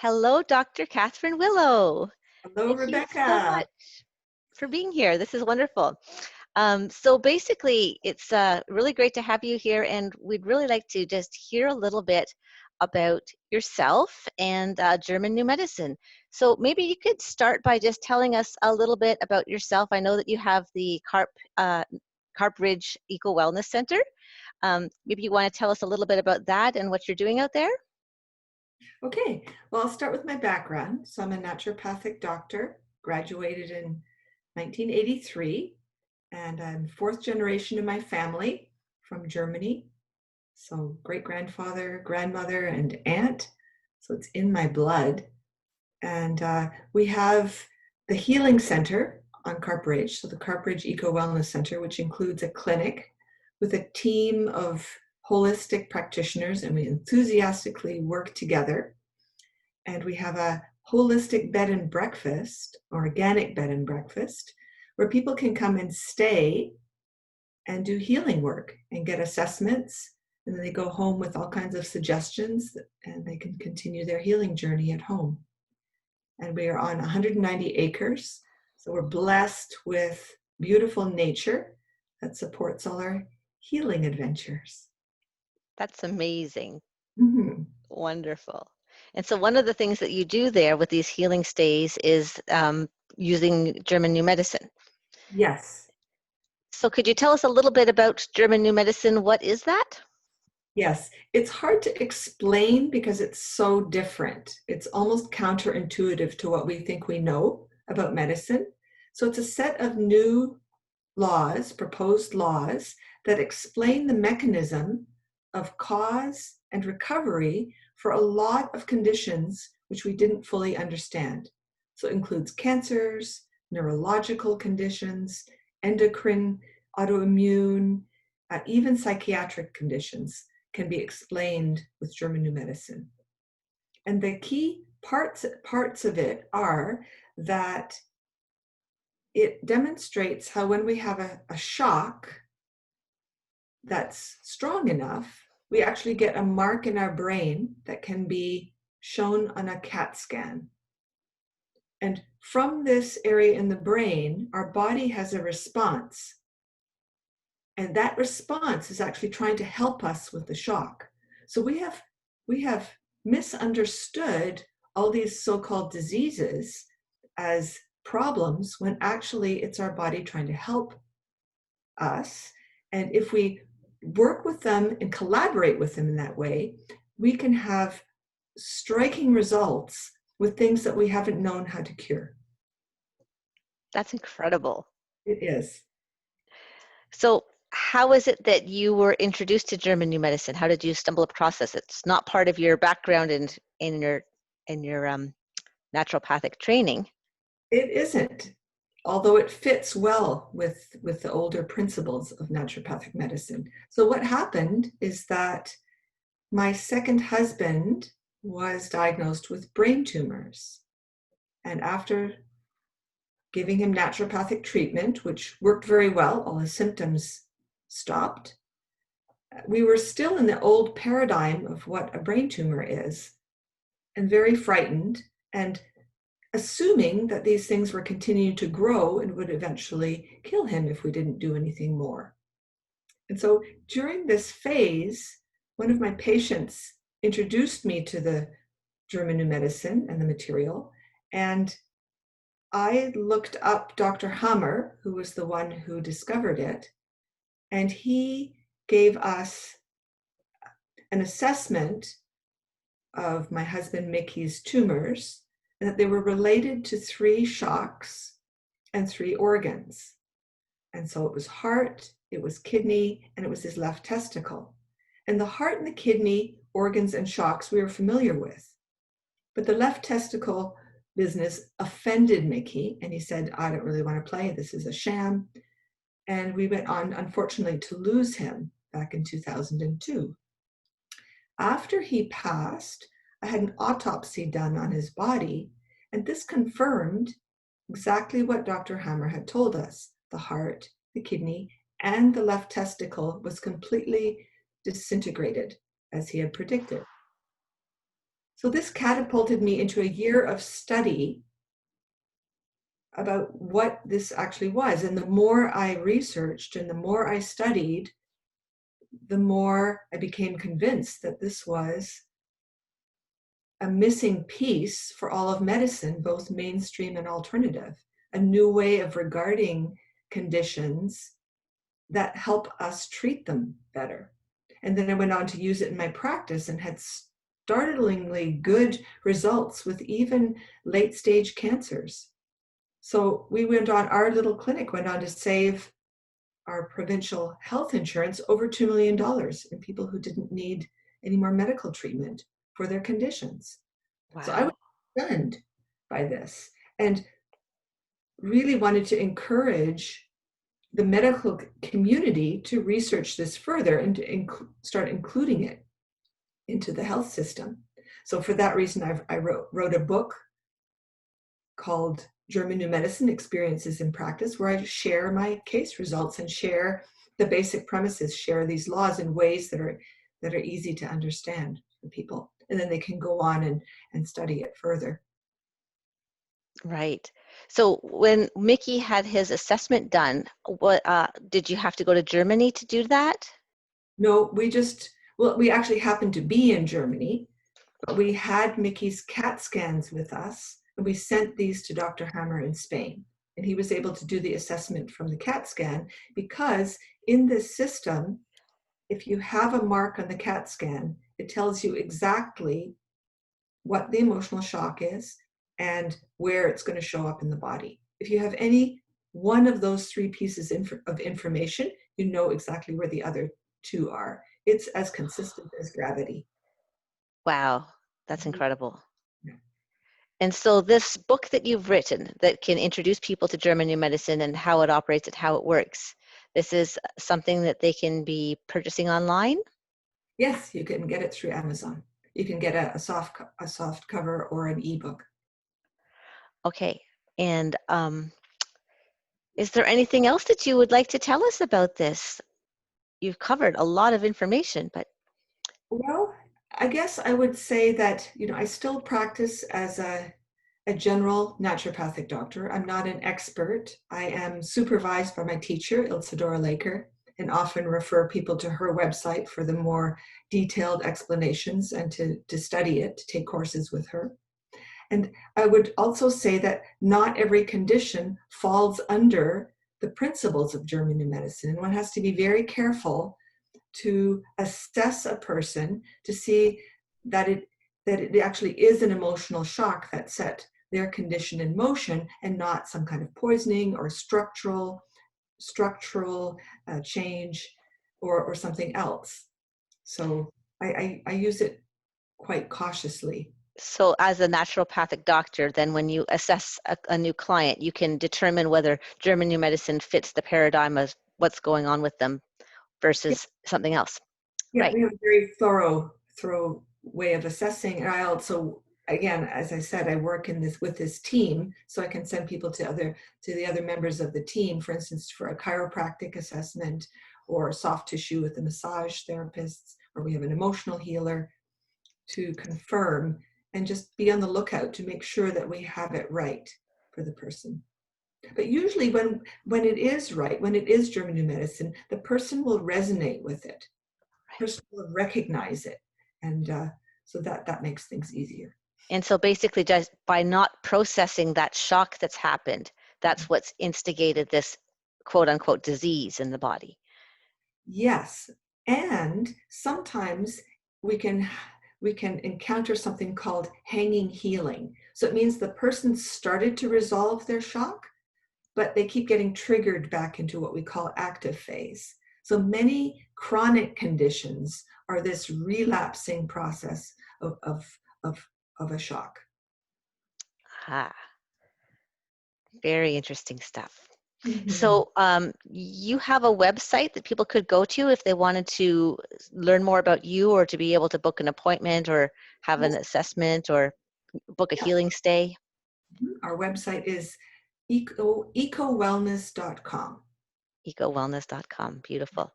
Hello, Dr. Catherine Willow. Hello, Thank you so Rebecca. much for being here. This is wonderful. So basically, it's really great to have you here, and we'd really like to just hear a little bit about yourself and German New Medicine. So maybe you could start by just telling us a little bit about yourself. I know that you have the Carp Ridge EcoWellness Center. Maybe you want to tell us a little bit about that and what you're doing out there? Okay, well, I'll start with my background. So I'm a naturopathic doctor, graduated in 1983, and I'm fourth generation in my family from Germany. So great-grandfather, grandmother, and aunt. So it's in my blood. And we have the Healing Center on Carp Ridge, so the Carp Ridge Eco-Wellness Center, which includes a clinic with a team of holistic practitioners, and we enthusiastically work together. And we have a holistic bed and breakfast, or organic bed and breakfast, where people can come and stay and do healing work and get assessments. And then they go home with all kinds of suggestions, and they can continue their healing journey at home. And we are on 190 acres. So we're blessed with beautiful nature that supports all our healing adventures. That's amazing. Mhm. Wonderful. And so one of the things that you do there with these healing stays is using German New Medicine. Yes. So could you tell us a little bit about German New Medicine? What is that? Yes, it's hard to explain because it's so different. It's almost counterintuitive to what we think we know about medicine. So it's a set of new laws, proposed laws, that explain the mechanism of cause and recovery for a lot of conditions which we didn't fully understand. So it includes cancers, neurological conditions, endocrine, autoimmune, even psychiatric conditions can be explained with German New Medicine. And the key parts of it are that it demonstrates how when we have a shock that's strong enough, we actually get a mark in our brain that can be shown on a CAT scan. And from this area in the brain, our body has a response. And that response is actually trying to help us with the shock. So we have misunderstood all these so-called diseases as problems when actually it's our body trying to help us. And if we work with them and collaborate with them in that way, we can have striking results with things that we haven't known how to cure. That's incredible. It is. So how is it that you were introduced to German New Medicine? How did you stumble across this? It's not part of your background in your naturopathic training. It isn't, although it fits well with the older principles of naturopathic medicine. So what happened is that my second husband was diagnosed with brain tumors. And after giving him naturopathic treatment, which worked very well, all his symptoms stopped, we were still in the old paradigm of what a brain tumor is, and very frightened, and assuming that these things were continuing to grow and would eventually kill him if we didn't do anything more. And so during this phase, one of my patients introduced me to the German New Medicine and the material, and I looked up Dr. Hammer, who was the one who discovered it, and he gave us an assessment of my husband Mickey's tumors, and that they were related to 3 shocks and 3 organs. And so it was heart, it was kidney, and it was his left testicle. And the heart and the kidney organs and shocks we were familiar with. But the left testicle business offended Mickey, and he said, I don't really want to play, this is a sham. And we went on, unfortunately, to lose him back in 2002. After he passed, I had an autopsy done on his body, and this confirmed exactly what Dr. Hammer had told us. The heart, the kidney, and the left testicle was completely disintegrated, as he had predicted. So this catapulted me into a year of study about what this actually was. And the more I researched and the more I studied, the more I became convinced that this was a missing piece for all of medicine, both mainstream and alternative, a new way of regarding conditions that help us treat them better. And then I went on to use it in my practice and had startlingly good results with even late stage cancers. So we went on, our little clinic went on to save our provincial health insurance over $2 million in people who didn't need any more medical treatment for their conditions. So I was Wow. stunned by this and really wanted to encourage the medical community to research this further and to start including it into the health system. So for that reason, I wrote a book called German New Medicine Experiences in Practice, where I share my case results and share the basic premises, share these laws in ways that are easy to understand for people. And then they can go on and study it further. Right. So when Mickey had his assessment done, what did you have to go to Germany to do that? No, we actually happened to be in Germany, but we had Mickey's CAT scans with us, and we sent these to Dr. Hammer in Spain. And he was able to do the assessment from the CAT scan because in this system, if you have a mark on the CAT scan, it tells you exactly what the emotional shock is and where it's going to show up in the body. If you have any one of those three pieces of information, you know exactly where the other two are. It's as consistent as gravity. Wow, that's Mhm. incredible. Yeah. And so this book that you've written that can introduce people to German New Medicine and how it operates and how it works, this is something that they can be purchasing online? Yes, you can get it through Amazon. You can get a soft cover or an ebook. Okay. And is there anything else that you would like to tell us about this? You've covered a lot of information, but Well, I guess I would say that, I still practice as a general naturopathic doctor. I'm not an expert. I am supervised by my teacher, Ilse-Dora Laker, and often refer people to her website for the more detailed explanations and to study it, to take courses with her. And I would also say that not every condition falls under the principles of German New Medicine. And one has to be very careful to assess a person to see that it actually is an emotional shock that set their condition in motion and not some kind of poisoning or structural change or something else. So I use it quite cautiously. so as a naturopathic doctor, then when you assess a new client, you can determine whether German New Medicine fits the paradigm of what's going on with them versus something else. Yeah, Right. we have a very thorough way of assessing. And I also, again, as I said, I work with this team, so I can send people to the other members of the team, for instance, for a chiropractic assessment or soft tissue with the massage therapists, or we have an emotional healer to confirm and just be on the lookout to make sure that we have it right for the person. But usually when it is right, when it is German New Medicine, the person will resonate with it. The person will recognize it. And so that makes things easier. And so basically just by not processing that shock that's happened, that's what's instigated this quote unquote disease in the body. Yes. And sometimes we can encounter something called hanging healing. So it means the person started to resolve their shock, but they keep getting triggered back into what we call active phase. So many chronic conditions are this relapsing process of a shock. Ah, very interesting stuff. Mhm. So you have a website that people could go to if they wanted to learn more about you or to be able to book an appointment or have an Yes, assessment or book a yeah. healing stay? Our website is ecowellness.com. EcoWellness.com. Beautiful.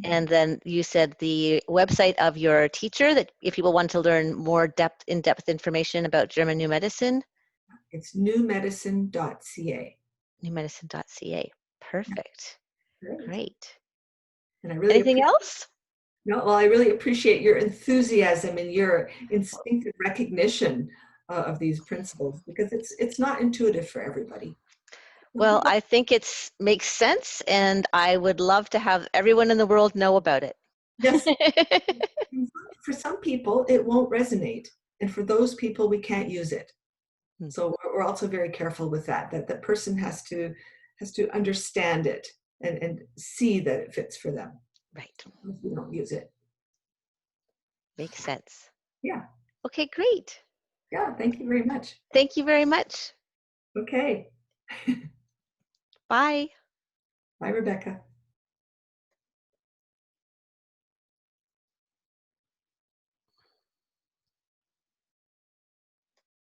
And then you said the website of your teacher, that if people want to learn more in-depth information about German New Medicine. It's newmedicine.ca. Newmedicine.ca. Perfect. Great. And I really Anything else? No, well, I really appreciate your enthusiasm and your instinctive recognition of these principles, because it's not intuitive for everybody. Well, I think it makes sense, and I would love to have everyone in the world know about it. Yes. For some people, it won't resonate. And for those people, we can't use it. So we're also very careful with that the person has to understand it and see that it fits for them. Right. We don't use it. Makes sense. Yeah. Okay, great. Yeah, thank you very much. Thank you very much. Okay. Bye. Bye, Rebecca.